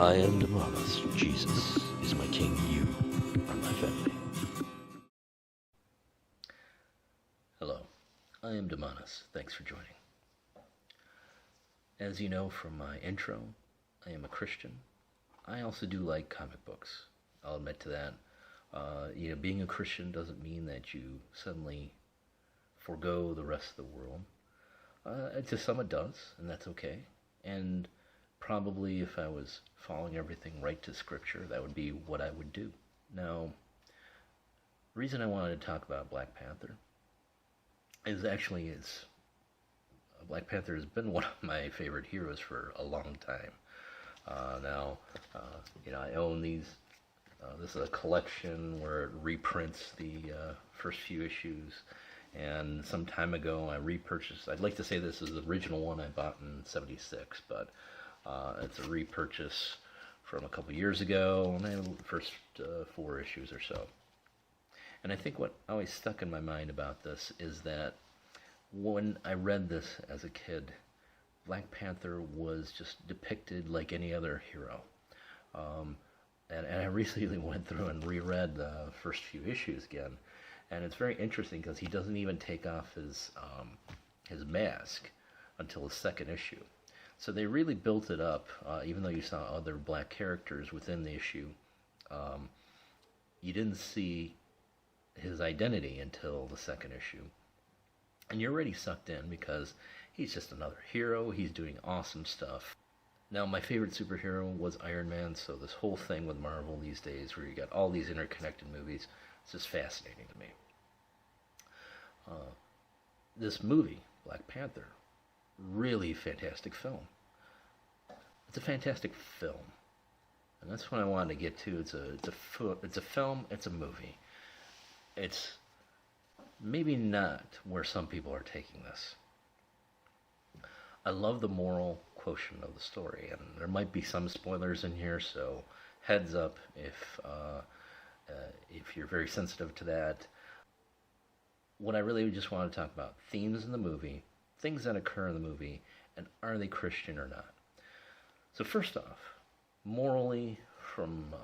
I am Damonous. Jesus is my king. You are my family. Hello, I am Damonous. Thanks for joining. As you know from my intro, I am a Christian. I also do like comic books. I'll admit to that. Being a Christian doesn't mean that you suddenly forego the rest of the world. To some it does, and that's okay. And probably if I was following everything right to Scripture, that would be what I would do. Now, the reason I wanted to talk about Black Panther is Black Panther has been one of my favorite heroes for a long time. I own these. This is a collection where it reprints the first few issues. And some time ago, I repurchased. I'd like to say this is the original one I bought in '76, but it's a repurchase from a couple years ago, and the first 4 issues or so. And I think what always stuck in my mind about this is that when I read this as a kid, Black Panther was just depicted like any other hero. And I recently went through and reread the first few issues again, and it's very interesting because he doesn't even take off his mask until the second issue. So they really built it up, even though you saw other black characters within the issue. You didn't see his identity until the second issue. And you're already sucked in because he's just another hero. He's doing awesome stuff. Now, my favorite superhero was Iron Man, so this whole thing with Marvel these days, where you got all these interconnected movies, it's just fascinating to me. This movie, Black Panther, really fantastic film. It's a fantastic film, and that's what I wanted to get to. It's a film. It's a movie. It's maybe not where some people are taking this. I love the moral quotient of the story, and there might be some spoilers in here, so heads up if you're very sensitive to that. What I really just want to talk about, themes in the movie, things that occur in the movie, and are they Christian or not? So first off, morally, from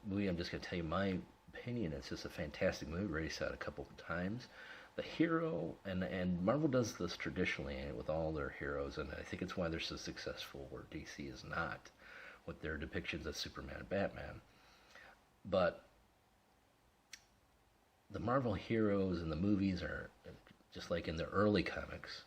movie, I'm just going to tell you my opinion. It's just a fantastic movie. I've already said it a couple of times. The hero, and Marvel does this traditionally with all their heroes, and I think it's why they're so successful, where DC is not, with their depictions of Superman and Batman. But the Marvel heroes in the movies are, just like in the early comics,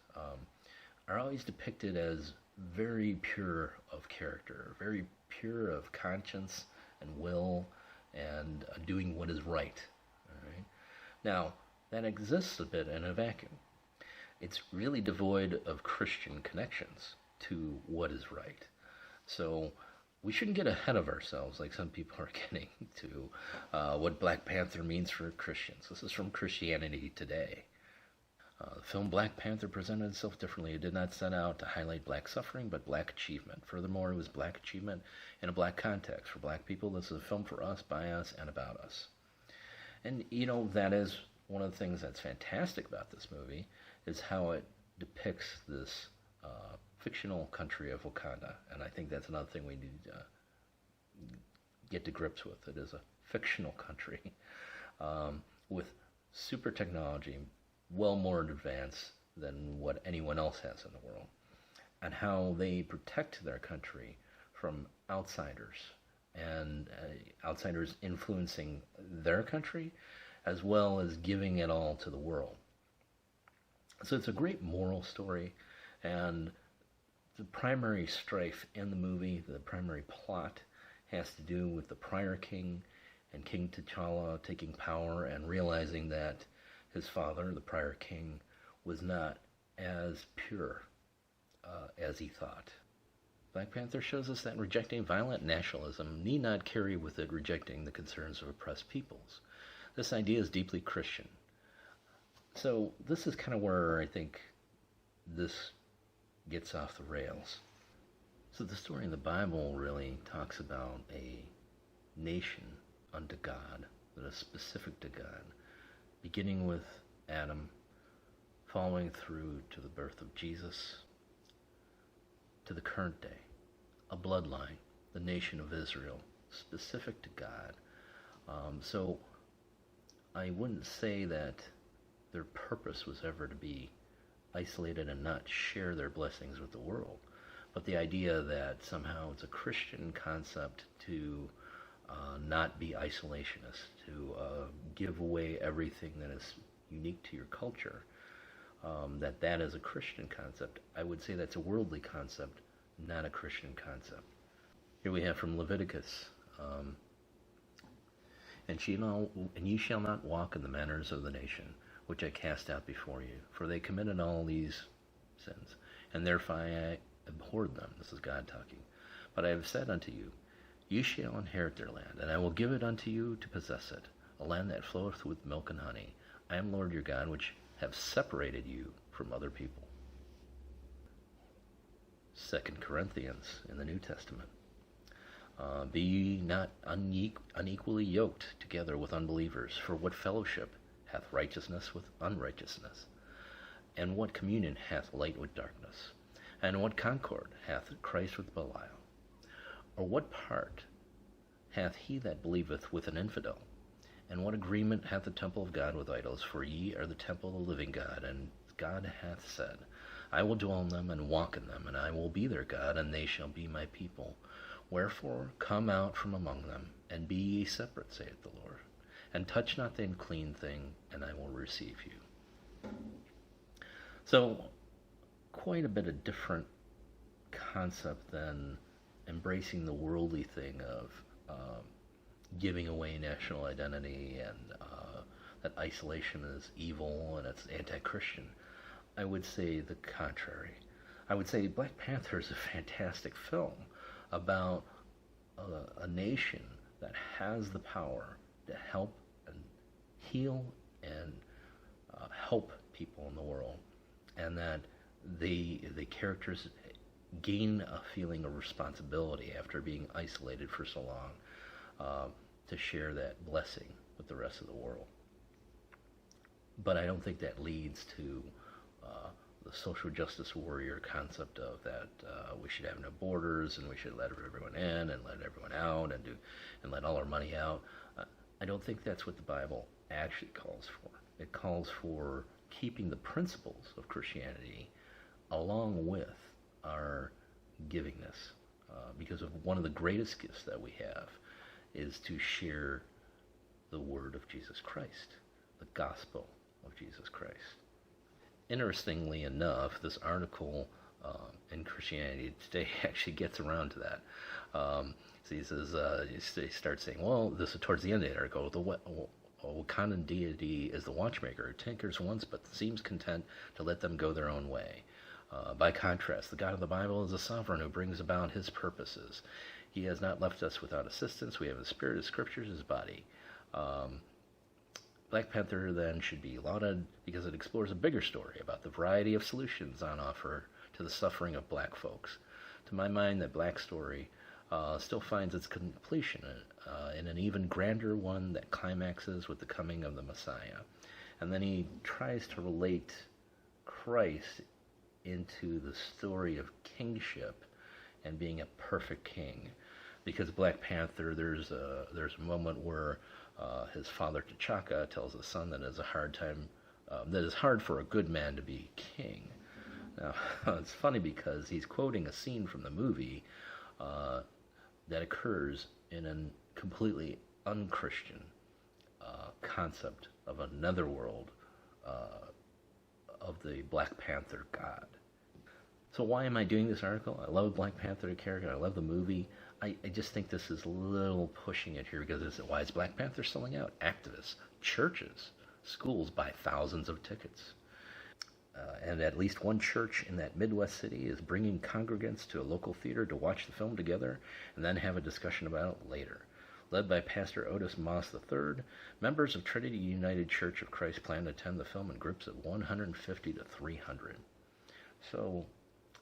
are always depicted as very pure of character, very pure of conscience and will, and doing what is right. All right? Now, that exists a bit in a vacuum. It's really devoid of Christian connections to what is right. So we shouldn't get ahead of ourselves like some people are getting to what Black Panther means for Christians. This is from Christianity Today. The film Black Panther presented itself differently. It did not set out to highlight black suffering, but black achievement. Furthermore, it was black achievement in a black context. For black people, this is a film for us, by us, and about us. And, that is one of the things that's fantastic about this movie, is how it depicts this fictional country of Wakanda. And I think that's another thing we need to get to grips with. It is a fictional country with super technology, well more advanced than what anyone else has in the world, and how they protect their country from outsiders, and outsiders influencing their country, as well as giving it all to the world. So it's a great moral story, and the primary strife in the movie, the primary plot, has to do with the prior king and King T'Challa taking power and realizing that his father, the prior king, was not as pure as he thought. Black Panther shows us that rejecting violent nationalism need not carry with it rejecting the concerns of oppressed peoples. This idea is deeply Christian. So this is kind of where I think this gets off the rails. So the story in the Bible really talks about a nation unto God, that is specific to God, beginning with Adam, following through to the birth of Jesus, to the current day, a bloodline the nation of Israel, specific to God. So I wouldn't say that their purpose was ever to be isolated and not share their blessings with the world. But the idea that somehow it's a Christian concept to not be isolationist, to give away everything that is unique to your culture, that is a Christian concept. I would say that's a worldly concept, not a Christian concept. Here we have from Leviticus, and ye shall not walk in the manners of the nation, which I cast out before you, for they committed all these sins, and therefore I abhorred them. This is God talking. But I have said unto you, ye shall inherit their land, and I will give it unto you to possess it, a land that floweth with milk and honey. I am Lord your God, which have separated you from other people. 2 Corinthians in the New Testament. Be ye not unequally yoked together with unbelievers, for what fellowship hath righteousness with unrighteousness? And what communion hath light with darkness? And what concord hath Christ with Belial? Or what part hath he that believeth with an infidel? And what agreement hath the temple of God with idols? For ye are the temple of the living God, and God hath said, I will dwell in them and walk in them, and I will be their God, and they shall be my people. Wherefore come out from among them, and be ye separate, saith the Lord, and touch not the unclean thing, and I will receive you. So, quite a bit of different concept than embracing the worldly thing of giving away national identity and that isolation is evil and it's anti-Christian. I would say the contrary. I would say Black Panther is a fantastic film about a nation that has the power to help and heal and help people in the world, and that the characters gain a feeling of responsibility after being isolated for so long to share that blessing with the rest of the world. But I don't think that leads to the social justice warrior concept of that we should have no borders and we should let everyone in and let everyone out and let all our money out. I don't think that's what the Bible actually calls for. It calls for keeping the principles of Christianity along with our givingness, because of one of the greatest gifts that we have is to share the word of Jesus Christ, the gospel of Jesus Christ. Interestingly enough, this article in Christianity Today actually gets around to that. So he says, he starts saying, well, this is towards the end of the article, a Wakandan deity is the watchmaker who tinkers once but seems content to let them go their own way. By contrast, the God of the Bible is a sovereign who brings about his purposes. He has not left us without assistance. We have the spirit of scriptures, his body. Black Panther then should be lauded because it explores a bigger story about the variety of solutions on offer to the suffering of black folks. To my mind, that black story still finds its completion in an even grander one that climaxes with the coming of the Messiah. And then he tries to relate Christ into the story of kingship and being a perfect king. Because Black Panther, there's a moment where his father T'Chaka tells his son that it's hard for a good man to be king. Now, it's funny because he's quoting a scene from the movie that occurs in a completely unchristian concept of a netherworld of the Black Panther god. So why am I doing this article? I love Black Panther the character. I love the movie. I just think this is a little pushing it here because why is Black Panther selling out? Activists, churches, schools buy thousands of tickets. And at least one church in that Midwest city is bringing congregants to a local theater to watch the film together and then have a discussion about it later. Led by Pastor Otis Moss III, members of Trinity United Church of Christ plan to attend the film in groups of 150 to 300. So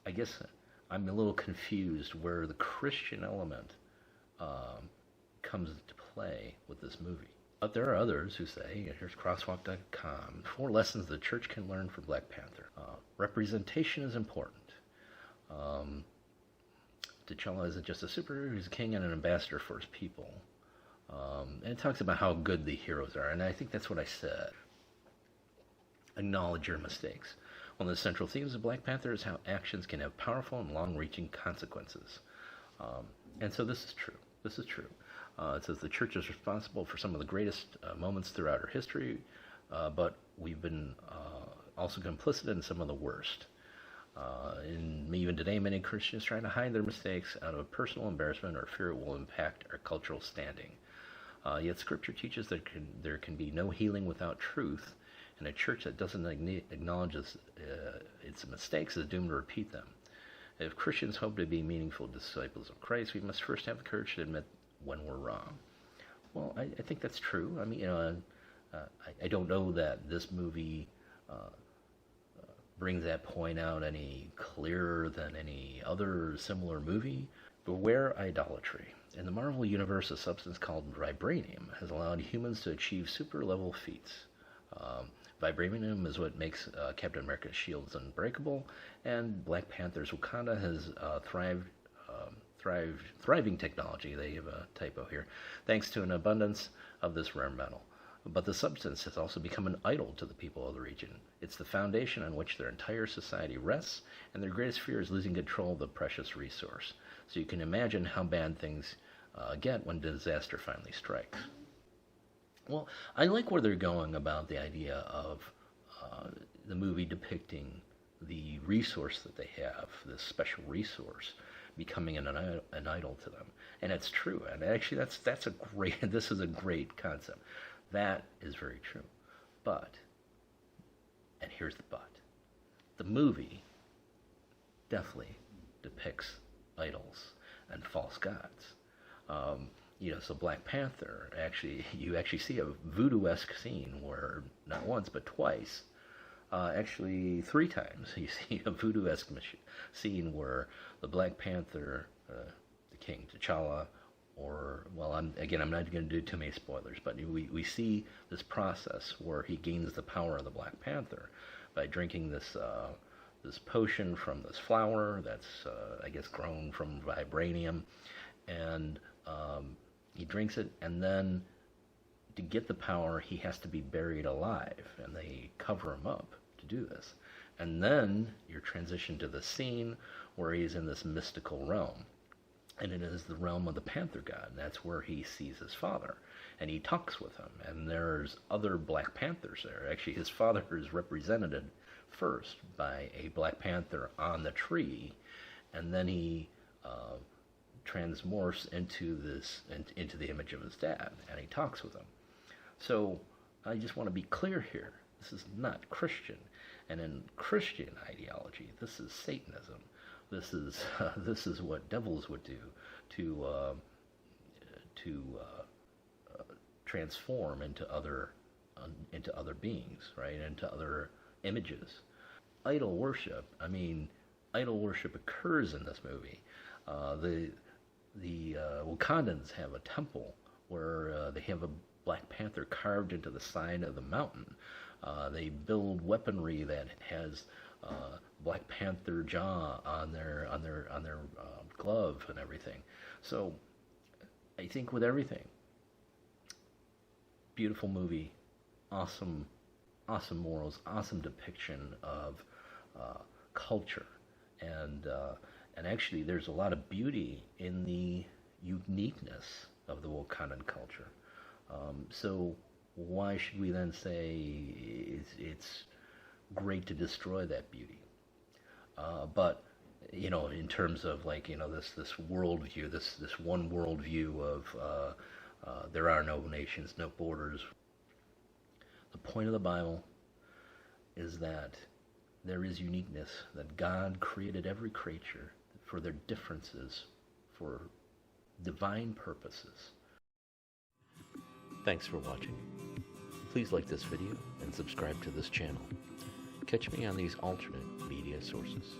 I guess I'm a little confused where the Christian element comes into play with this movie. But there are others who say, here's crosswalk.com, 4 lessons the church can learn from Black Panther. Representation is important. T'Challa isn't just a superhero, he's a king and an ambassador for his people. And it talks about how good the heroes are, and I think that's what I said. Acknowledge your mistakes. One of the central themes of Black Panther is how actions can have powerful and long-reaching consequences. And so this is true. This is true. It says the church is responsible for some of the greatest moments throughout our history, but we've been also complicit in some of the worst. And even today, many Christians try to hide their mistakes out of personal embarrassment or fear it will impact our cultural standing. Yet Scripture teaches that there can be no healing without truth, and a church that doesn't acknowledge its mistakes is doomed to repeat them. If Christians hope to be meaningful disciples of Christ, we must first have the courage to admit when we're wrong. Well, I think that's true. I mean, I don't know that this movie brings that point out any clearer than any other similar movie. Beware idolatry. In the Marvel Universe, a substance called vibranium has allowed humans to achieve super-level feats. Vibranium is what makes Captain America's shields unbreakable, and Black Panther's Wakanda has thriving technology, they have a typo here, thanks to an abundance of this rare metal. But the substance has also become an idol to the people of the region. It's the foundation on which their entire society rests, and their greatest fear is losing control of the precious resource. So you can imagine how bad things get when disaster finally strikes. Well, I like where they're going about the idea of the movie depicting the resource that they have, this special resource, becoming an idol to them. And it's true. And actually, that's a great, this is a great concept. That is very true. But, and here's the but, the movie definitely depicts idols and false gods. So Black Panther, you actually see a voodoo-esque scene where, not once, but twice, actually 3 times, you see a voodoo-esque scene where the Black Panther, the King T'Challa, I'm not going to do too many spoilers, but we see this process where he gains the power of the Black Panther by drinking this potion from this flower that's, grown from vibranium, and he drinks it, and then to get the power, he has to be buried alive, and they cover him up to do this. And then you're transitioned to the scene where he's in this mystical realm. And it is the realm of the Panther God. That's where he sees his father. And he talks with him. And there's other Black Panthers there. Actually, his father is represented first by a Black Panther on the tree. And then he transmorphs into the image of his dad. And he talks with him. So I just want to be clear here. This is not Christian. And in Christian ideology, this is Satanism. This is what devils would do to transform into other beings, right? Into other images. Idol worship. I mean, idol worship occurs in this movie. The Wakandans have a temple where they have a Black Panther carved into the side of the mountain. They build weaponry that has Black Panther jaw on their glove and everything. So I think with everything, beautiful movie, awesome morals, awesome depiction of culture, and actually there's a lot of beauty in the uniqueness of the Wakandan culture. So why should we then say it's great to destroy that beauty? But in terms of this worldview, this one worldview of there are no nations, no borders. The point of the Bible is that there is uniqueness, that God created every creature for their differences, for divine purposes. Thanks for watching. Please like this video and subscribe to this channel. Catch me on these alternate media sources.